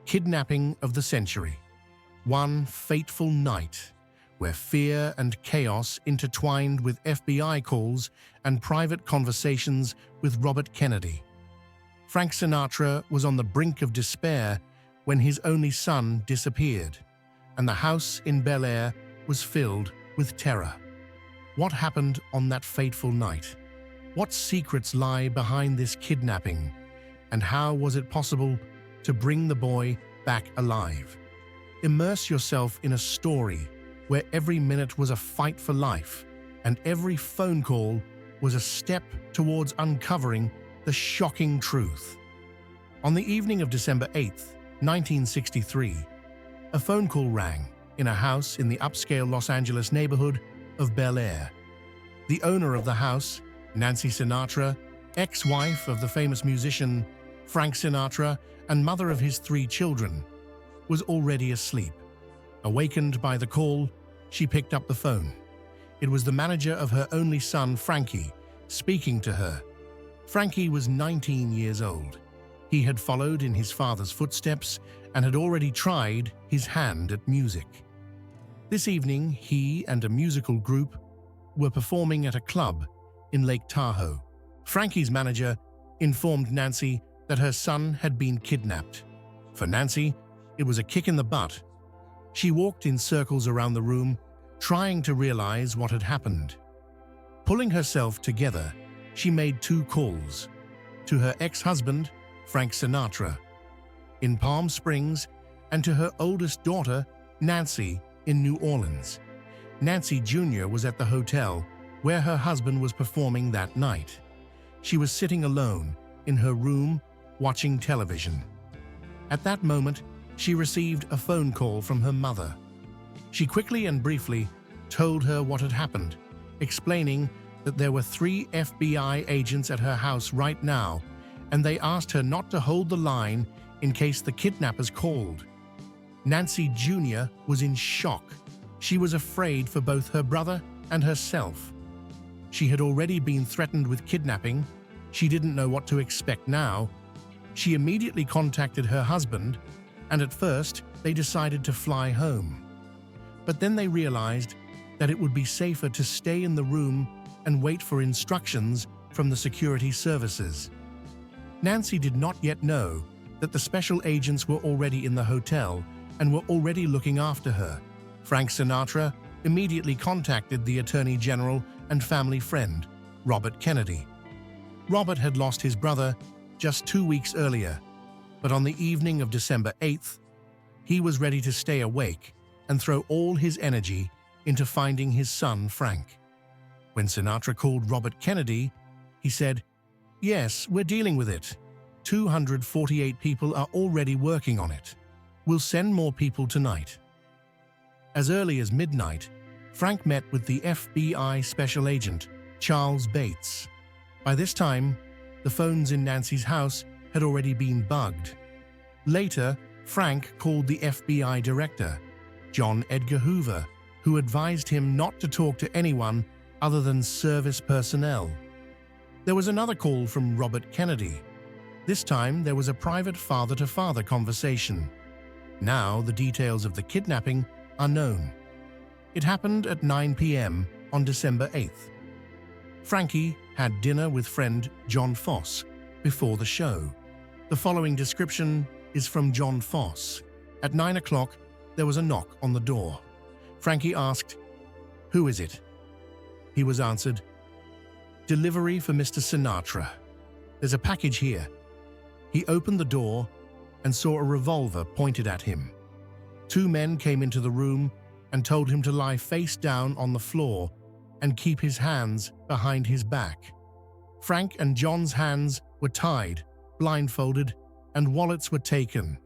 kidnapping of the century. One fateful night where fear and chaos intertwined with FBI calls and private conversations with Robert Kennedy. Frank Sinatra was on the brink of despair when his only son disappeared, and the house in Bel Air was filled with terror. What happened on that fateful night? What secrets lie behind this kidnapping? And how was it possible to bring the boy back alive? Immerse yourself in a story where every minute was a fight for life, and every phone call was a step towards uncovering the shocking truth. On the evening of December 8, 1963, a phone call rang in a house in the upscale Los Angeles neighborhood of Bel Air. The owner of the house, Nancy Sinatra, ex-wife of the famous musician Frank Sinatra and mother of his 3 children, was already asleep. Awakened by the call, she picked up the phone. It was the manager of her only son, Frankie, speaking to her. Frankie was 19 years old. He had followed in his father's footsteps and had already tried his hand at music. This evening, he and a musical group were performing at a club in Lake Tahoe. Frankie's manager informed Nancy that her son had been kidnapped. For Nancy, it was a kick in the butt. She walked in circles around the room, trying to realize what had happened. Pulling herself together, she made 2 calls to her ex-husband, Frank Sinatra, in Palm Springs, and to her oldest daughter, Nancy, in New Orleans. Nancy Jr. was at the hotel where her husband was performing that night. She was sitting alone in her room watching television. At that moment, she received a phone call from her mother. She quickly and briefly told her what had happened, explaining that there were 3 FBI agents at her house right now, and they asked her not to hold the line in case the kidnappers called. Nancy Jr. was in shock. She was afraid for both her brother and herself. She had already been threatened with kidnapping. She didn't know what to expect now. She immediately contacted her husband, and at first they decided to fly home. But then they realized that it would be safer to stay in the room and wait for instructions from the security services. Nancy did not yet know that the special agents were already in the hotel and were already looking after her. Frank Sinatra immediately contacted the Attorney General and family friend, Robert Kennedy. Robert had lost his brother just 2 weeks earlier, but on the evening of December 8th, he was ready to stay awake and throw all his energy into finding his son, Frank. When Sinatra called Robert Kennedy, he said, "Yes, we're dealing with it. 248 people are already working on it. We'll send more people tonight." As early as midnight, Frank met with the FBI special agent, Charles Bates. By this time, the phones in Nancy's house had already been bugged. Later, Frank called the FBI director, John Edgar Hoover, who advised him not to talk to anyone other than service personnel. There was another call from Robert Kennedy. This time, there was a private father-to-father conversation. Now, the details of the kidnapping are known. It happened at 9 p.m. on December 8th. Frankie had dinner with friend John Foss before the show. The following description is from John Foss. At 9 o'clock, there was a knock on the door. Frankie asked, "Who is it?" He was answered, "Delivery for Mr. Sinatra. There's a package here." He opened the door and saw a revolver pointed at him. 2 men came into the room and told him to lie face down on the floor and keep his hands behind his back. Frank and John's hands were tied, blindfolded, and wallets were taken.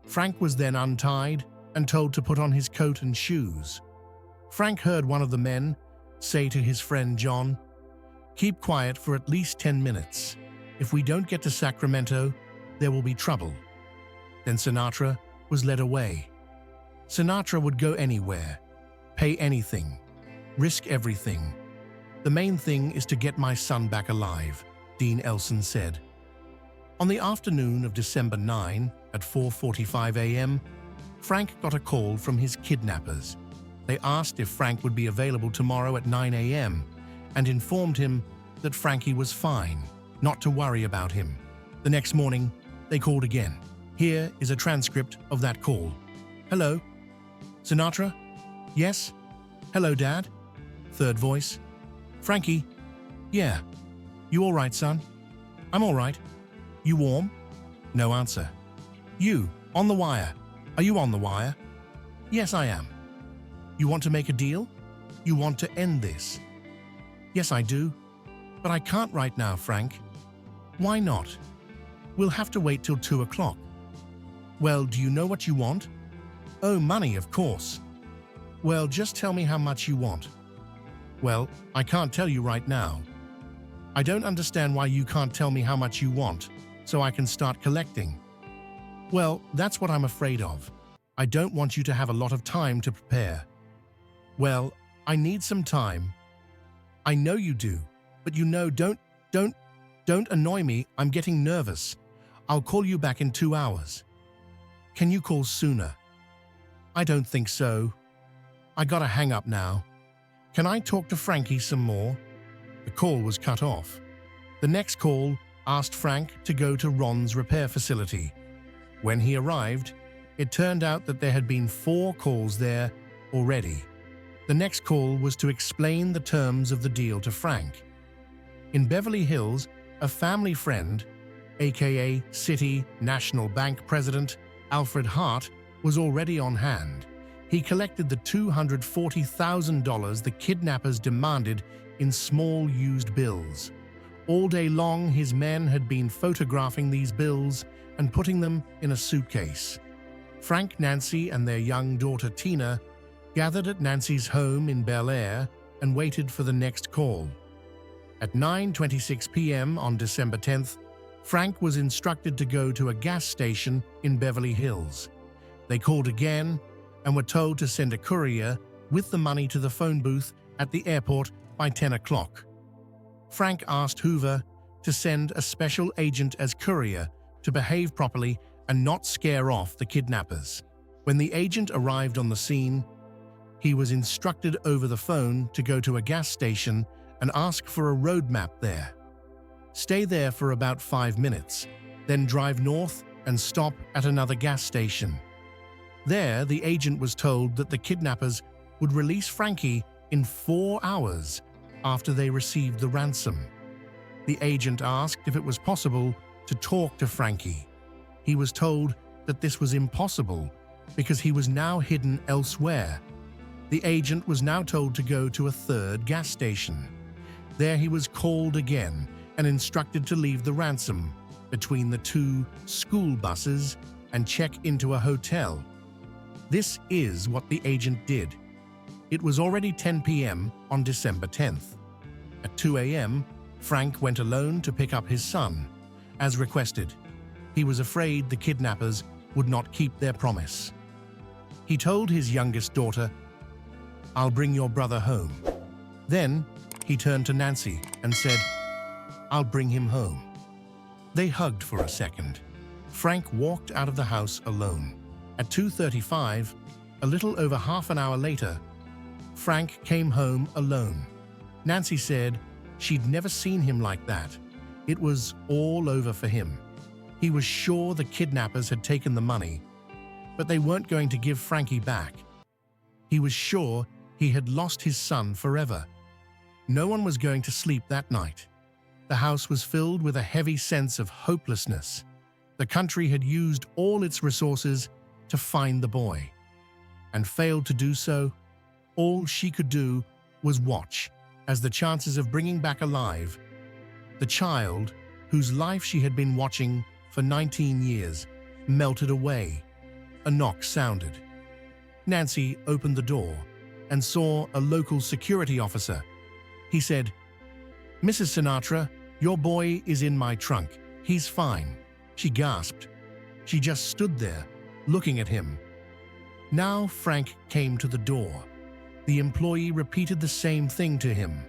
Frank was then untied and told to put on his coat and shoes. Frank heard one of the men say to his friend John, "Keep quiet for at least 10 minutes. If we don't get to Sacramento, there will be trouble." Then Sinatra was led away. Sinatra would go anywhere, pay anything, risk everything. "The main thing is to get my son back alive," Dean Elson said. On the afternoon of December 9, At 4:45 a.m., Frank got a call from his kidnappers. They asked if Frank would be available tomorrow at 9 a.m. and informed him that Frankie was fine, not to worry about him. The next morning, they called again. Here is a transcript of that call. Hello? Sinatra? Yes? Hello, Dad? Third voice. Frankie? Yeah. You all right, son? I'm all right. You warm? No answer. You, on the wire. Are you on the wire? Yes, I am. You want to make a deal? You want to end this? Yes, I do. But I can't right now, Frank. Why not? We'll have to wait till 2 o'clock. Well, do you know what you want? Oh, money, of course. Well, just tell me how much you want. Well, I can't tell you right now. I don't understand why you can't tell me how much you want, so I can start collecting. Well, that's what I'm afraid of. I don't want you to have a lot of time to prepare. Well, I need some time. I know you do, but you know, don't annoy me. I'm getting nervous. I'll call you back in 2 hours. Can you call sooner? I don't think so. I gotta hang up now. Can I talk to Frankie some more? The call was cut off. The next call asked Frank to go to Ron's repair facility. When he arrived, it turned out that there had been 4 calls there already. The next call was to explain the terms of the deal to Frank. In Beverly Hills, a family friend, aka City National Bank President Alfred Hart, was already on hand. He collected the $240,000 the kidnappers demanded in small used bills. All day long, his men had been photographing these bills and putting them in a suitcase. Frank, Nancy, and their young daughter Tina gathered at Nancy's home in Bel Air and waited for the next call. At 9:26 p.m. on December 10th, Frank was instructed to go to a gas station in Beverly Hills. They called again and were told to send a courier with the money to the phone booth at the airport by 10 o'clock. Frank asked Hoover to send a special agent as courier to behave properly and not scare off the kidnappers. When the agent arrived on the scene, he was instructed over the phone to go to a gas station and ask for a road map there. Stay there for about 5 minutes, then drive north and stop at another gas station. There, the agent was told that the kidnappers would release Frankie in 4 hours after they received the ransom. The agent asked if it was possible to talk to Frankie. He was told that this was impossible because he was now hidden elsewhere. The agent was now told to go to a third gas station. There he was called again and instructed to leave the ransom between the 2 school buses and check into a hotel. This is what the agent did. It was already 10 p.m. on December 10th. At 2 a.m., Frank went alone to pick up his son, as requested. He was afraid the kidnappers would not keep their promise. He told his youngest daughter, "I'll bring your brother home." Then he turned to Nancy and said, "I'll bring him home." They hugged for a second. Frank walked out of the house alone. At 2:35, a little over half an hour later, Frank came home alone. Nancy said she'd never seen him like that. It was all over for him. He was sure the kidnappers had taken the money, but they weren't going to give Frankie back. He was sure he had lost his son forever. No one was going to sleep that night. The house was filled with a heavy sense of hopelessness. The country had used all its resources to find the boy, and failed to do so. All she could do was watch as the chances of bringing back alive the child whose life she had been watching for 19 years melted away. A knock sounded. Nancy opened the door and saw a local security officer. He said, "Mrs. Sinatra, your boy is in my trunk. He's fine." She gasped. She just stood there, looking at him. Now Frank came to the door. The employee repeated the same thing to him.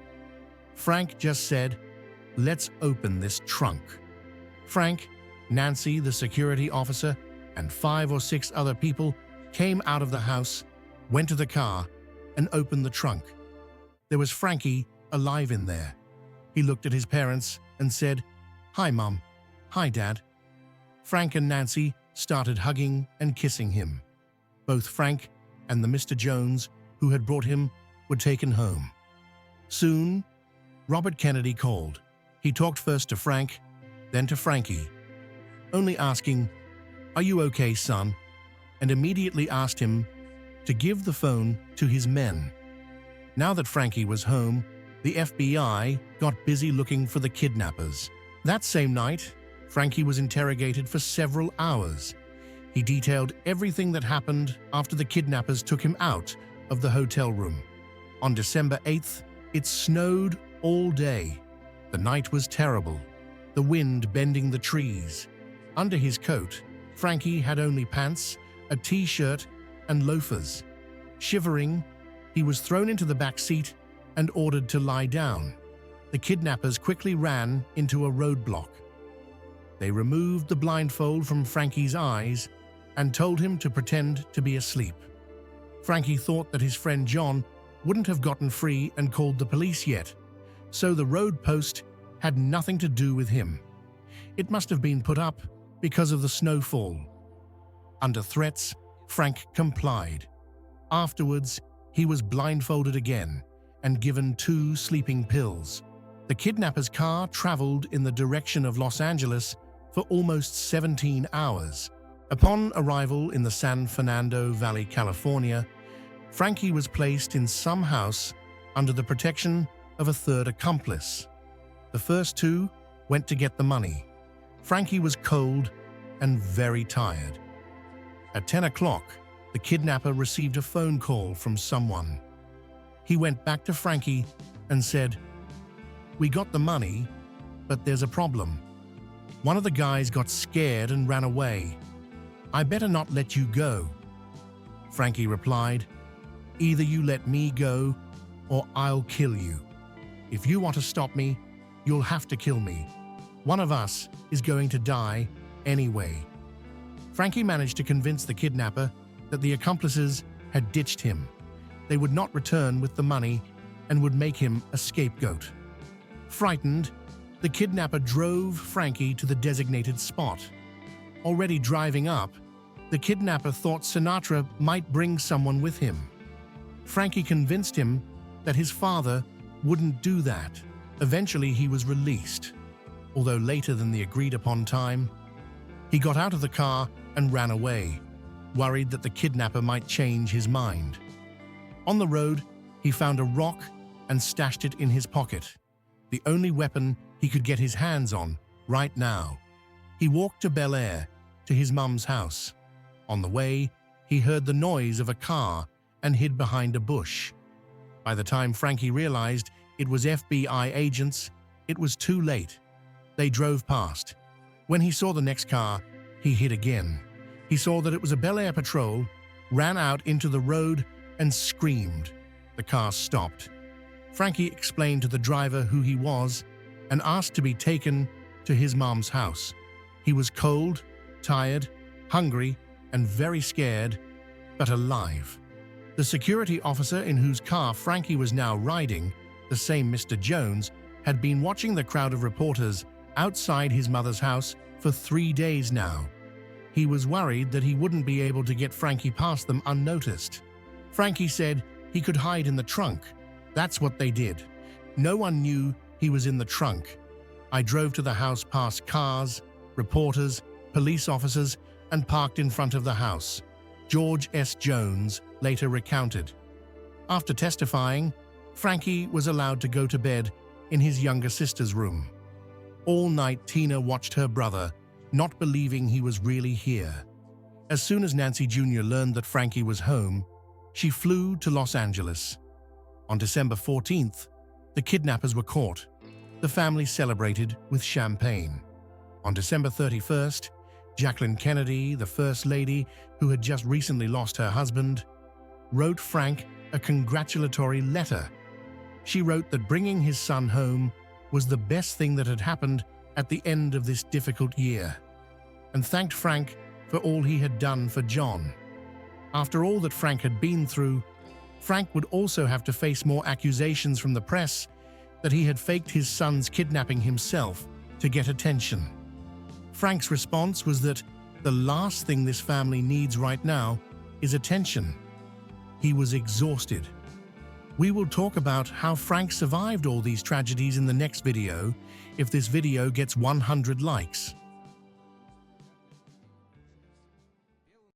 Frank just said, "Let's open this trunk." Frank, Nancy, the security officer, and 5 or 6 other people came out of the house, went to the car, and opened the trunk. There was Frankie alive in there. He looked at his parents and said, "Hi, Mom. Hi, Dad." Frank and Nancy started hugging and kissing him. Both Frank and the Mr. Jones who had brought him were taken home. Soon, Robert Kennedy called. He talked first to Frank, then to Frankie, only asking, "Are you okay, son?" and immediately asked him to give the phone to his men. Now that Frankie was home, the FBI got busy looking for the kidnappers. That same night, Frankie was interrogated for several hours. He detailed everything that happened after the kidnappers took him out of the hotel room. On December 8th, it snowed all day. The night was terrible, the wind bending the trees. Under his coat, Frankie had only pants, a t-shirt, and loafers. Shivering, he was thrown into the back seat and ordered to lie down. The kidnappers quickly ran into a roadblock. They removed the blindfold from Frankie's eyes and told him to pretend to be asleep. Frankie thought that his friend John wouldn't have gotten free and called the police yet, so the road post had nothing to do with him. It must have been put up because of the snowfall. Under threats, Frank complied. Afterwards, he was blindfolded again and given 2 sleeping pills. The kidnappers' car traveled in the direction of Los Angeles for almost 17 hours. Upon arrival in the San Fernando Valley, California, Frankie was placed in some house under the protection of a third accomplice. The first 2 went to get the money. Frankie was cold and very tired. At 10 o'clock, the kidnapper received a phone call from someone. He went back to Frankie and said, "We got the money, but there's a problem. One of the guys got scared and ran away. I better not let you go." Frankie replied, "Either you let me go or I'll kill you. If you want to stop me, you'll have to kill me. One of us is going to die anyway." Frankie managed to convince the kidnapper that the accomplices had ditched him. They would not return with the money and would make him a scapegoat. Frightened, the kidnapper drove Frankie to the designated spot. Already driving up, the kidnapper thought Sinatra might bring someone with him. Frankie convinced him that his father wouldn't do that. Eventually, he was released, although later than the agreed-upon time. He got out of the car and ran away, worried that the kidnapper might change his mind. On the road, he found a rock and stashed it in his pocket, the only weapon he could get his hands on right now. He walked to Bel Air, to his mum's house. On the way, he heard the noise of a car and hid behind a bush. By the time Frankie realized it was FBI agents, it was too late. They drove past. When he saw the next car, he hid again. He saw that it was a Bel Air patrol, ran out into the road, and screamed. The car stopped. Frankie explained to the driver who he was and asked to be taken to his mom's house. He was cold, tired, hungry, and very scared, but alive. The security officer in whose car Frankie was now riding, the same Mr. Jones, had been watching the crowd of reporters outside his mother's house for 3 days now. He was worried that he wouldn't be able to get Frankie past them unnoticed. Frankie said he could hide in the trunk. That's what they did. No one knew he was in the trunk. I drove to the house past cars, reporters, police officers, and parked in front of the house. George S. Jones later recounted. After testifying, Frankie was allowed to go to bed in his younger sister's room. All night, Tina watched her brother, not believing he was really here. As soon as Nancy Jr. learned that Frankie was home, she flew to Los Angeles. On December 14th, the kidnappers were caught. The family celebrated with champagne. On December 31st, Jacqueline Kennedy, the First Lady, who had just recently lost her husband, wrote Frank a congratulatory letter. She wrote that bringing his son home was the best thing that had happened at the end of this difficult year, and thanked Frank for all he had done for John. After all that Frank had been through, Frank would also have to face more accusations from the press that he had faked his son's kidnapping himself to get attention. Frank's response was that the last thing this family needs right now is attention. He was exhausted. We will talk about how Frank survived all these tragedies in the next video if this video gets 100 likes.